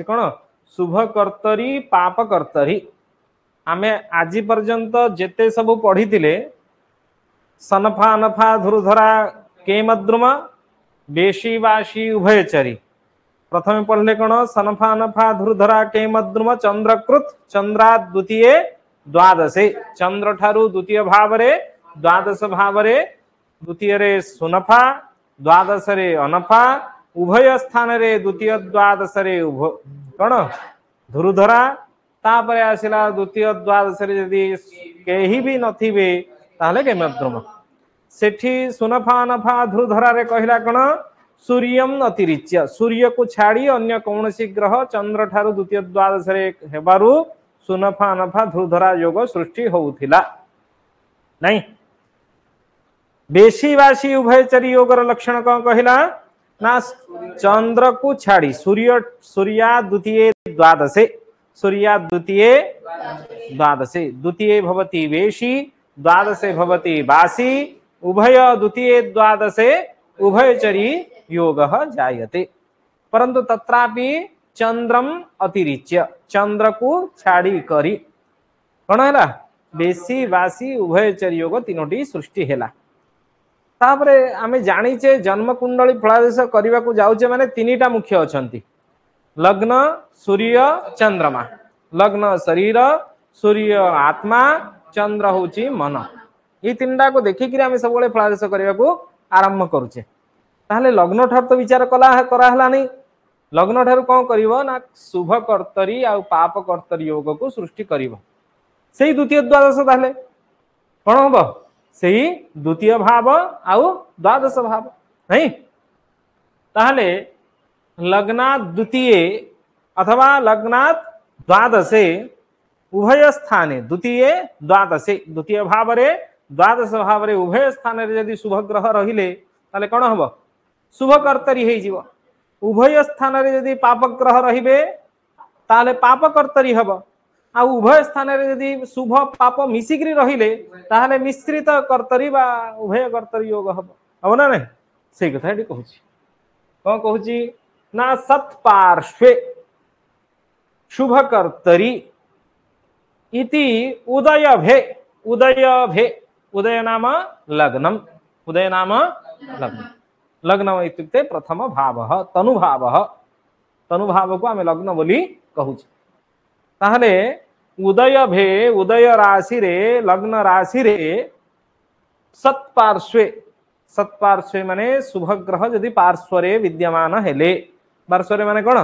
कौन शुभ कर्तरी पाप कर्तरी आमे आज पर्यंत जेते सब पढ़ी थिले सनफा अनफा धुरधरा केमद्रुम बेशी वाशी उभयचरी प्रथम पढ़ले कौन सनफा अनफा धुरधरा केमद्रुम चंद्रकृत चंद्रा द्वितीय द्वादशे चंद्र ठारू द्वितीय भाव रे द्वादश भाव रे द्वितीय रे सुनफा द्वादश रे अनफा उभय स्थान रे द्वितीय द्वादश रे कौन धुरधरा तापर आसिला द्वितीय द्वादश रे यदि केही भी नथिबे ताहले केमद्रुम सेठी सुनफा अनफा धुरधरा रे कहिला कौन सूर्यम अतिरिच्य सूर्य को छाड़ी अन्य कौनसी ग्रह चंद्र ठारू द्वितीय द्वादश रे हेबारु सुनफा अनफा धुरधरा योग सृष्टि होउथिला नहीं बेशी वाशी उभयचरी योगर लक्षण कौन कहिला ना चंद्र को छाड़ी सूर्या द्वितीय द्वादशे सूर्या द्वितीय द्वादशे द्वितीय भवति वेशी द्वादशे भवति वासी उभय द्वितीय द्वादशे उभयचरी योगः जायते परंतु तत्रापि चंद्रम अतिरिच्य चंद्र को छाड़ी करी कौन है बेसी वासी उभयचरी योग तीनोटी सृष्टि है तापरे आमे जानिचे जन्म कुंडली फलादेश करने को जाऊचे माने तीनिटा मुख्य अछंती लग्न सूर्य चंद्रमा लग्न शरीर सूर्य आत्मा चंद्र होची मन ये तीनटा को देखिक आम सब फलादेश करने को आरंभ करुचे ताहले लग्न ठार तो विचार करा नहीं लग्न ठार कौन करिवो ना शुभ कर्तरी आ पाप कर्तरी योग को सृष्टि करिवो सेही द्वितीय द्वादश ताहले कौन हम सेही द्वितीय भाव आउ द्वादश भाव नहीं ताहले लग्नात् द्वितीय अथवा लग्नात् द्वादशे उभय स्थाने द्वितीय द्वादशे द्वितीय भाव रे द्वादश भाव रे उभय स्थान रे यदि शुभ ग्रह रहिले ताले कौन हम शुभ कर्तरी हे जीव उभय स्थान रे यदि पाप ग्रह रहिबे ताले पाप कर्तरी हब आ उभय स्थान रे यदि शुभ पाप मिसिकरी रहिले ताहले मिश्रित कर्तरी बा उभय कर्तरी योग हब अब ना नहीं सही कथा एटी कहूची कौन कहूची ना सत्पार्श्वे शुभ कर्तरी इति उदय भे उदय नाम लग्नम उदय नाम लग्न लग्न इत्युक्ते प्रथम भाव तनुभाव को आम लग्न बोली कहूचे ताहले उदय भे उदय राशि रे लग्न राशि रे सत्पार्श्वे माने शुभ ग्रह यदि पार्श्व रे विद्यमान हेले पार्श्व रे माने कौन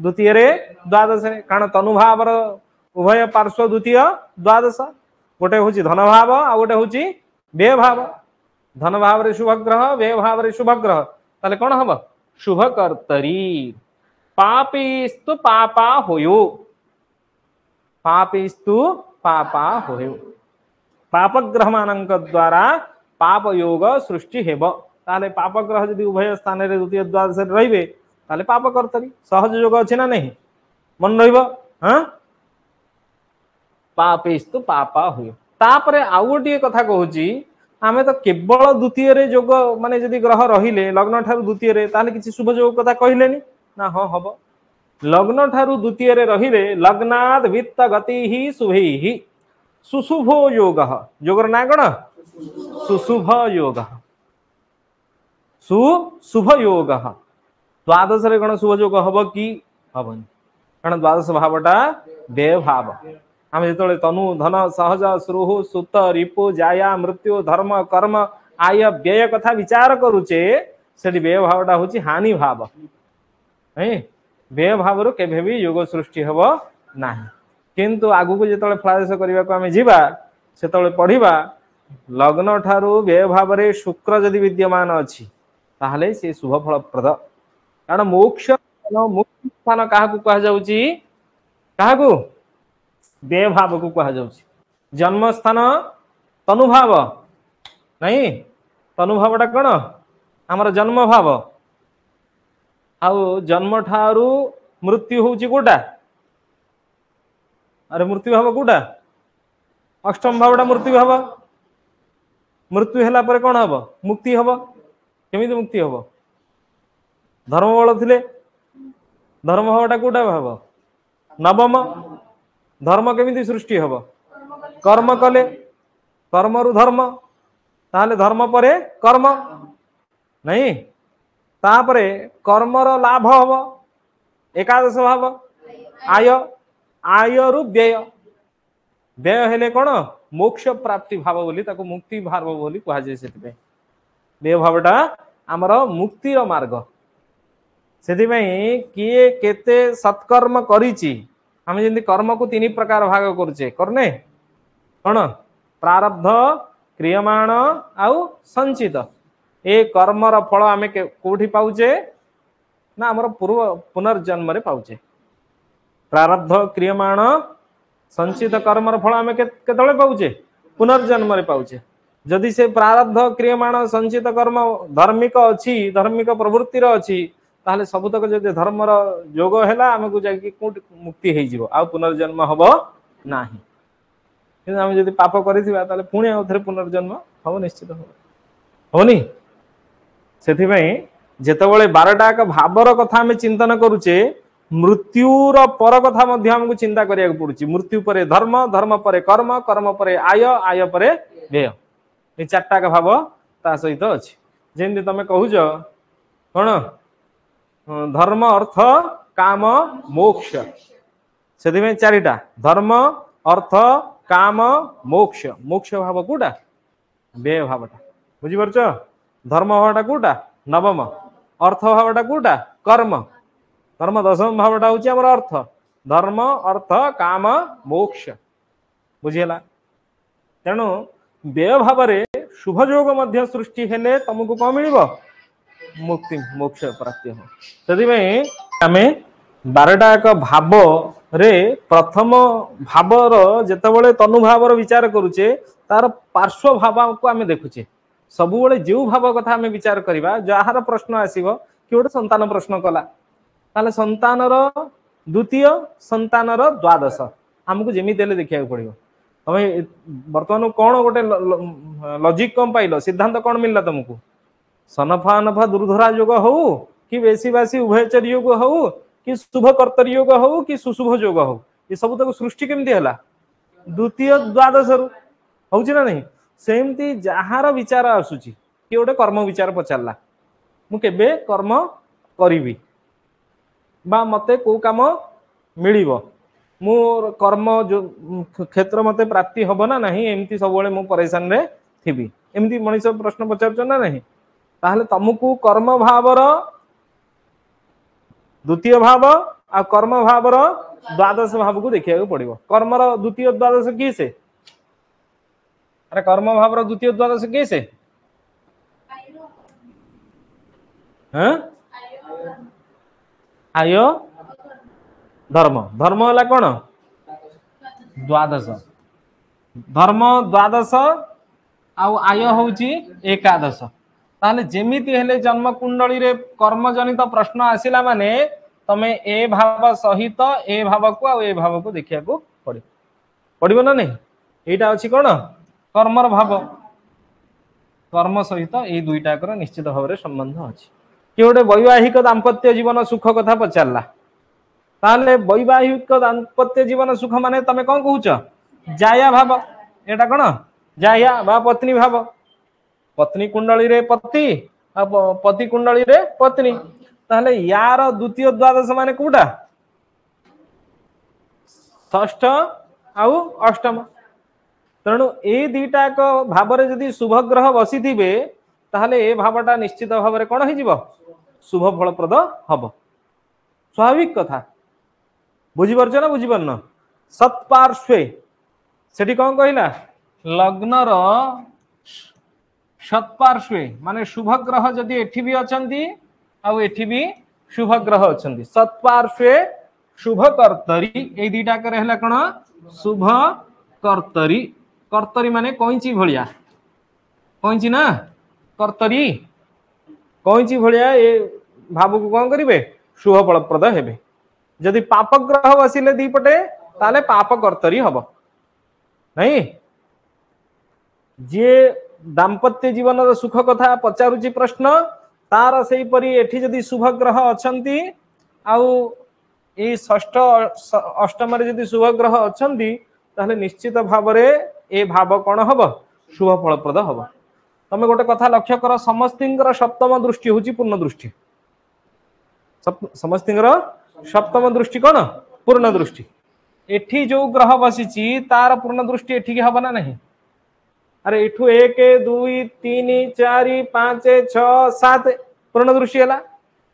द्वितीय रे द्वादश रे कारण तनुभाव उभय पार्श्व द्वितीय द्वादश गोटे हूँ धन भाव आ गोटे हूँ व्यय भाव धन भाव रे शुभ ग्रह व्यय भाव रे शुभ ग्रह ताले कौन हम शुभ कर्तरी पापीस्तु पापा होयो पाप ग्रह मानक द्वारा पाप योग सृष्टि हेब ताले पाप ग्रह यदि उभय स्थान रे द्वितीय द्वादश रहिबे ताले पाप कर्तरी सहज योग अछि ना नहीं मन रहिबो हां पापेस्तु पापा होयो तापरे आउ गोटे कथा कहूची आमे तो केवल द्वितीय रे योग माने यदि ग्रह रहिले लग्न ठारू द्वितीय रे ताले किछि शुभ योग कथा कहिलेनी ना हां हबो लग्न ठारू द्वितीय रे रहिले लग्नाद वित्त गति ही शुभैहि सुशुभो योगः योगर ना कोन सुशुभ योगः सुशुभ योगः द्वादश रे कोन शुभ योग हबो की हबनी कारण द्वादश भावटा व्यय भाव आम जो तनु धन सहज श्रुहु सुत रिपु जाया मृत्यु धर्म कर्म आय व्यय कथा विचार करुचे से व्यय भावटा हूँ हानि भाव व्यय भाव केभे भी योग सृष्टि हब ना किंतु आगु को जो फलादेश करने को आम जीवा से पढ़ा लग्न ठारू व्यय भाव रे शुक्र जदि विद्यमान अच्छी ताहले से शुभ फलप्रद कारण मोक्ष मुक्ति स्थान क्या क्या व्यय भाव को कहा जाउछि जन्म स्थान तनुभाव नहीं तनुभावटा कौन आमर जन्म भाव आउ जन्म ठारू मृत्यु होउछि कोटा अरे मृत्यु भाव कोटा अष्टम भावटा मृत्यु भाव मृत्यु हैला पर कौन हब मुक्ति हब केमिति मुक्ति हब धर्म बल थिले धर्म भावटा कोटा भाव नवम धर्म केमिति सृष्टि हब कर्म कले कर्म रु धर्म ताहले धर्म परे कर्म नहीं तापरे कर्मर लाभ हब एकादश भाव आय आय रु व्यय व्यय हेले कोन मोक्ष प्राप्ति भाव बोली ताको मुक्ति भाव बोली कहा जाय सेति व्यय भावटा आमर मुक्तिर मार्ग सेति किए केते सत्कर्म करिछि आम जमी कर्म को तीन प्रकार भाग करुचे करने कौन प्रारब्ध क्रियमाण आउ संचित ए कर्मर फल आम कौटी पाउचे ना आमर पूर्व पुनर्जन्म रे पाउचे प्रारब्ध क्रियमाण संचित कर्मर फल आम केतले पाउचे पुनर्जन्म रे पाउचे जदि से प्रारब्ध क्रियमाण संचित कर्म धार्मिक अच्छी धार्मिक प्रवृत्तिर अच्छी ताहले सबुतक जदि धर्मर जोग हैला आमको जाकी कोट मुक्ति हो जिवो आ पुनर्जन्म हबो नाही किंतु आम जदि पाप करिथिबा ताहले पुणी आउथरे पुनर्जन्म हबो निश्चित हबो होनी सेथि पई जेतबेले 12टा का भावर कथा आम चिंतन करूचे मृत्युर पर कथा मध्य हमको चिंता करिया पड़ुची मृत्यु परे धर्म धर्म परे कर्म कर्म परे आय आय परे व्यय ये 4टा का भाव ता सहित अछि जेंति तमे कहूछ कोन धर्म अर्थ काम मोक्ष से 4टा धर्म अर्थ काम मोक्ष मोक्ष भाव कोटा व्यय भावटा बुझी परछ धर्म भावटा कोटा नवम अर्थ भावटा कोटा कर्म कर्म दशम भावटा होची हमर अर्थ धर्म अर्थ काम मोक्ष बुझिला तेणु व्यय भाव रे शुभ जोग मध्य सृष्टि हेले तुमको कौन मिलिबो मुक्ति मोक्ष प्राप्ति हो से आमे 12टा एक भाव रे प्रथम भावर जेतबेले तनुभावर विचार करूचे तार पार्श्व भाव को आमे देखुचे सबु बेले जो भाव कथा आमे विचार करबा जहार प्रश्न आसीबो कि गोटे संतान प्रश्न कला ताले संतानर द्वितीय संतानर द्वादश हमको जेमी देले देखिया पड़िबो तमे वर्तमान कोन गोटे लॉजिक कम पाइलो सिद्धांत कोन मिलला तुमको सनफा नफा दुर्धरा योग हो कि बेसी बासी उभयचर योग हो कि शुभ कर्तरी योग हो कि सुशुभ योग हो ये सब तक सृष्टि केमती है द्वितीय द्वादश हूँ ना नहीं सेमती जार विचार आसूची कि गोटे कर्म विचार पचारा मुझे कर्म करी बा मते को काम मिलिबो मोर कर्म जो क्षेत्र मते प्राप्ति हबो ना नहीं एमती सब बेले मु परेशान रे थिबी एमती मनीष प्रश्न पचार ना नहीं ताहले तुमको कर्म भावर द्वितीय भाव आ कर्म भावर द्वादश भाव को देखिया पड़िबो कर्मर द्वितीय द्वादश की से अरे कर्म भावर द्वितीय द्वादश की से हैं आयो धर्म धर्म होला कोन द्वादश धर्म द्वादश आ आय होची एकादश ताले जेमिति हेले जन्म कुंडली रे कर्म जनित प्रश्न आसिला माने तमे ए भाव सहित ए भाव को आ ए भाव को देखिया को पड़िबो ना नहीं एटा अछि कोन कर्मर भाव कर्म सहित ए दुईटा कर निश्चित भाव रे संबंध अछि कि गोटे वैवाहिक दाम्पत्य जीवन सुख कथा पचारला ताले वैवाहिक दाम्पत्य जीवन सुख माने तमे कोन कहूछ जाया भाव एटा कोन जाया बा पत्नी भाव पत्नी कुंडली रे पति पति कुंडली रे पत्नी ताहले यार द्वितीय द्वादश माने कोटा षष्ठ आउ अष्टम तेणु ए दुईटा को भाव रे जदी शुभ ग्रह बसी थिबे ताहले ए भावटा निश्चित भाव रे कोन हिजिबो शुभ फलप्रद हबो स्वाभाविक कथा बुझी परछ ना बुझी परन सत्पार्श्वे सेठी कोन कहिला लग्नर सत्पार्श्वे माने शुभ ग्रह जदि एठी भी अछंती आउ एठी भी शुभ ग्रह अछंती सत्पार्श्वे शुभ कर्तरी ए दुईटा करे हला कोन शुभ कर्तरी कर्तरी माने कोइची भलिया कोइची ना कर्तरी कोइची भलिया ए भाव को कोन करिवे शुभ फलप्रद हेबे जदि पाप ग्रह बसिले दी पटे ताले पाप कर्तरी हबो नहीं जे दाम्पत्य जीवन सुख कथा पचारुची प्रश्न तार सेही परी एठी जदि शुभ ग्रह अछंती आउ ये षष्ठ अष्टम जदि शुभ ग्रह अच्छा ताहले निश्चित भाव ए भाव कौन हम शुभ फलप्रद हम। तमे गोटे कथा लक्ष्य कर समस्त सप्तम दृष्टि हूँ पूर्ण दृष्टि समस्त सप्तम दृष्टि कौन पूर्ण दृष्टि एठी जो ग्रह बसी तार पूर्ण दृष्टि एठी हम ना नहीं। अरे एठू 1 2 3 4 5 6 7 पूर्ण दृष्टि है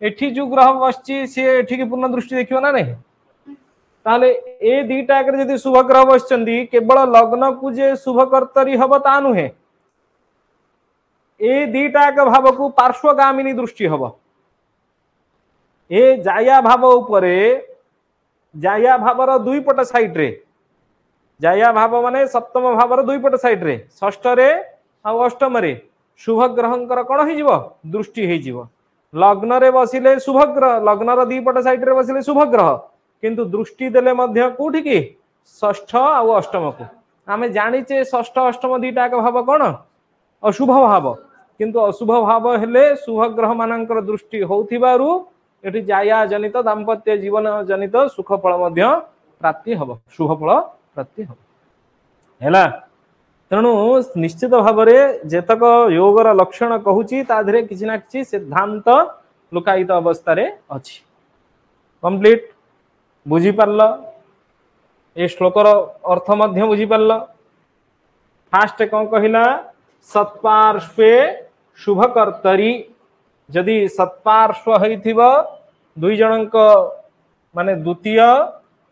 एठी जो ग्रह बसची सी एठी की पूर्ण दृष्टि देखियो ना नहीं। ताले ए दीटा जदि शुभ ग्रह बसचंदी केवल लग्न को जे शुभ कर्तरी हब ता नुहे ए दीटा भाव को पार्श्वगामिनी दृष्टि हब। ए जाया भाव उपरे जाया भावर दुई पट साइड रे जाया भाव माने सप्तम भावर दुई पट साइड रे षष्ठ रे आ अष्टम रे शुभ ग्रहंकर कौन हो दृष्टि हो लग्न रे बसिले शुभ ग्रह लग्न दी पट साइड रे बसिले शुभ ग्रह किंतु दृष्टि देले मध्य कोठी की षष्ठ आ अष्टम को आमे जानिचे षष्ठ अष्टम दीटा भाव कौन अशुभ भाव किंतु अशुभ भाव हेले शुभ ग्रह मानकर दृष्टि होथिबारु एठी जाया जनित दाम्पत्य जीवन जनित सुख फल मध्य प्राप्ति हब शुभ फल प्राप्ति हब हैला। तेणु निश्चित भाव में जेतक योगर लक्षण कहूची ता धरे किछि ना किछि सिद्धांत लुकायित अवस्था रे अछि। कंप्लीट बुझी पारल ए श्लोकर अर्थ मध्य बुझी पारल। फास्ट कौन कहला सत्पार्श्वे शुभ कर्तरी जदि सत्पार्श्व होइथिब दुई जनक माने द्वितीय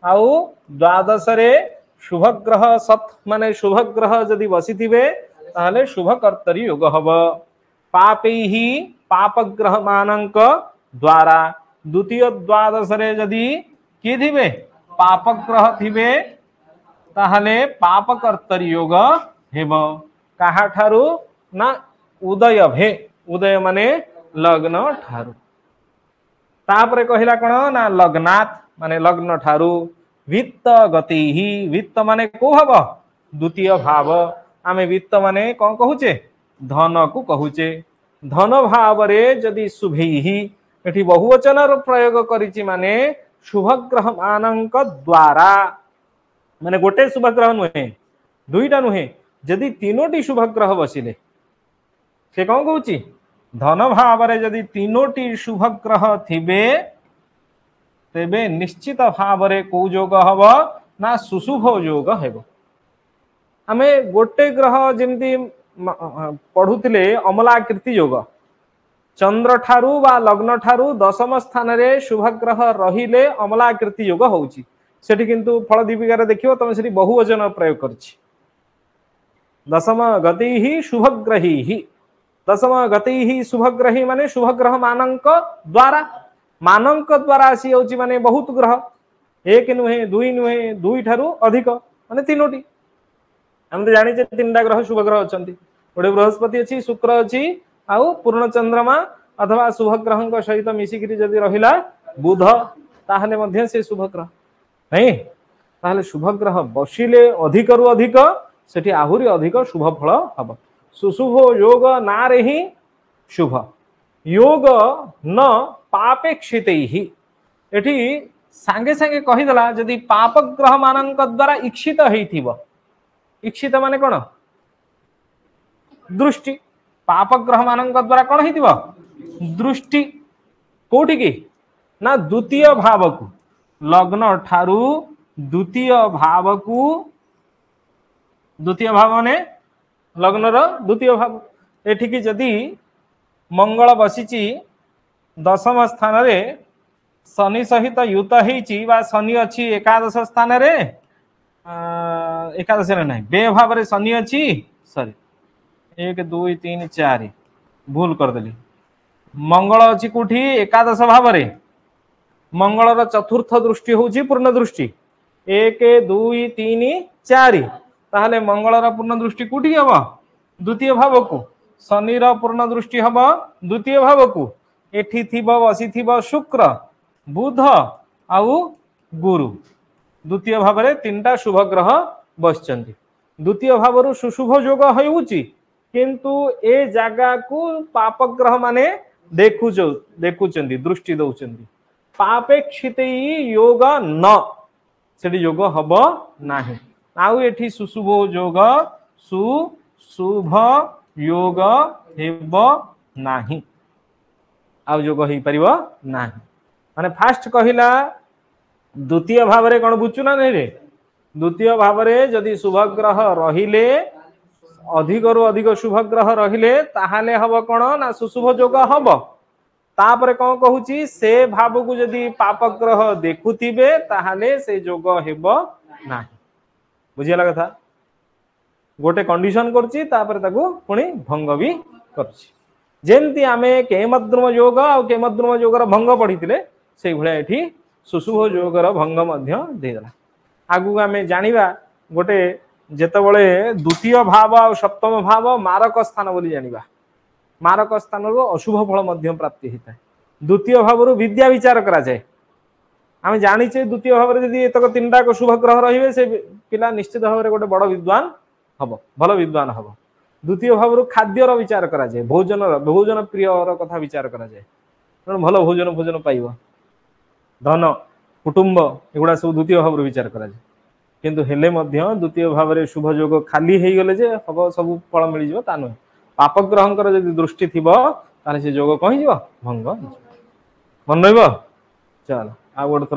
आउ द्वादश रे शुभ ग्रह सत् माने शुभ ग्रह जदि बसिथिबे ताहले शुभ कर्तरी योग हब। पापैहि पाप ग्रह मानक द्वारा द्वितीय द्वादश रे जदि कि थिबे पाप ग्रह थिबे ताहले पाप कर्तरी योग हेब। काहा ठारू ना उदय भे उदय माने लग्न ठारू तापरे कहिला कोन ना लग्नात् माने लग्न ठारू वित्त गति ही वित्त माने को हब द्वितीय भाव आमे वित्त माने कौन कहूचे धन को कहूचे धन भाव रे जदि शुभे ही एठी बहुवचन प्रयोग करिछि माने शुभ ग्रह मानक द्वारा माने गोटे शुभ ग्रह नुहे दुईटा नुहे जदि तीनोटी शुभ ग्रह बसिले से कौन कहूची धन भाव रे जदि तीनोटी शुभ ग्रह थिबे तेबे निश्चित भाव रे को योग हब ना सुशुभ योग हेब। आमे गोटे ग्रह जेमती पढ़ुतिले अमलाकृति योग चंद्र ठारू बा लग्न ठारू दशम स्थान रे शुभ ग्रह रहिले अमलाकृति योग होउची सेठी किंतु फल दीपिका देखियो तमे सेठी बहुवचन प्रयोग करछि दशम गति ही शुभग्रही ही दशम गति ही शुभग्रही माने शुभग्रह मानक द्वारा मानक द्वारा आसी होची माने बहुत ग्रह एक नुहे दुई ठारू अधिक माने तीनोटी हम तो जानी तीन ग्रह शुभ ग्रह अच्छा गोटे बृहस्पति अच्छी शुक्र अच्छी आउ पूर्ण चंद्रमा अथवा शुभ ग्रह सहित मिसिक जदि रहिला बुध ताहले मध्य से शुभ ग्रह नहीं ताहले शुभ ग्रह बसिले अधिक रु अधिक सेठी आहुरी अधिक शुभ फल हब। सुशुभ योग नारे ही शुभ योग न पापेक्षित ही एठी सांगे सांगे कहीदेला जदि पाप ग्रह मानक द्वारा इच्छित होइथिबो इच्छित माने कोन दृष्टि पाप ग्रह मानक द्वारा कोन होइथिबो दृष्टि कोठी की ना द्वितीय भाव को लग्न ठारू द्वितीय भाव माने लग्न रो द्वितीय भाव एठी की जदि मंगल बसिची दशम स्थान रे शनि सहित युत होइची बा शनि अच्छी एकादश स्थान रे एकादश रे नहीं बे भाव रे शनि अच्छी सॉरी 1 2 3 4 भूल कर देली मंगल अच्छी कोठी एकादश भाव रे मंगल रो चतुर्थ दृष्टि होची पूर्ण दृष्टि 1 2 3 4 ताहले मंगल रो पूर्ण दृष्टि कोठी हबो द्वितीय भाव को शनि रो पूर्ण दृष्टि हबो द्वितीय भाव को एठी थिबो बसी थिबो शुक्र बुध आउ गुरु द्वितीय भाव रे तीनटा शुभ ग्रह बसचंती द्वितीय भाव रु सुशुभ योग होउची किंतु ए जागा को पाप ग्रह माने देखुचंती दृष्टि दउचंती पापेक्षित योग न से योग हम ना आउ एठी सुशुभ योग शुभ योग हेब नाही आउ योग हो परिबो नाही माने फास्ट कहिला द्वितीय भाव रे कोन बुझु ना नहीं रे द्वितीय भाव रे जदि शुभ ग्रह रहिले अधिक रु अधिक शुभ ग्रह रहिले ताहाले हब कोन ना सुशुभ योग हब तापरे कोन कहूची से भाव को जदि पाप ग्रह देखुथिबे ताहाले से योग हेब नाही बुझिला कथा गोटे कंडीशन करछि तापरे ताकू पुणी भंग भी करछि जेंति आमे केमद्रुम योग आ केमद्रुम योगर भंग पढ़िथिले सेई भलिया एठी सुशुभ योगर भंग मध्य देला आगु आमे जानिबा गोटे जेतबळे द्वितीय भाव आ सप्तम भाव मारक स्थान बोली जानिबा मारक स्थान रो अशुभ फल मध्य प्राप्ति होता है द्वितीय भाव रो विद्या विचार करा जाए आमे जानिचे द्वितीय भाव रे यदि एतक तीनटा को शुभ ग्रह रहिबे से पिला निश्चित भाव रे गोटे बड़ विद्वान हबो भल विद्वान हबो द्वितीय भाव रो खाद्य रो विचार करा जाए भोजन प्रिय रो कथा विचार करा जाए भल भोजन पाइबो धन कुटुंब एगुडा सब द्वितीय भाव रो विचार करा जाए किंतु हेले मध्य द्वितीय भाव रे शुभ योग खाली हेई गले जे हबो सब फल मिल जिवो ता न पाप ग्रहंकर जदि दृष्टि थिबो ताले से योग कहि जिवो भंग मन रहइबो चल आ गोटे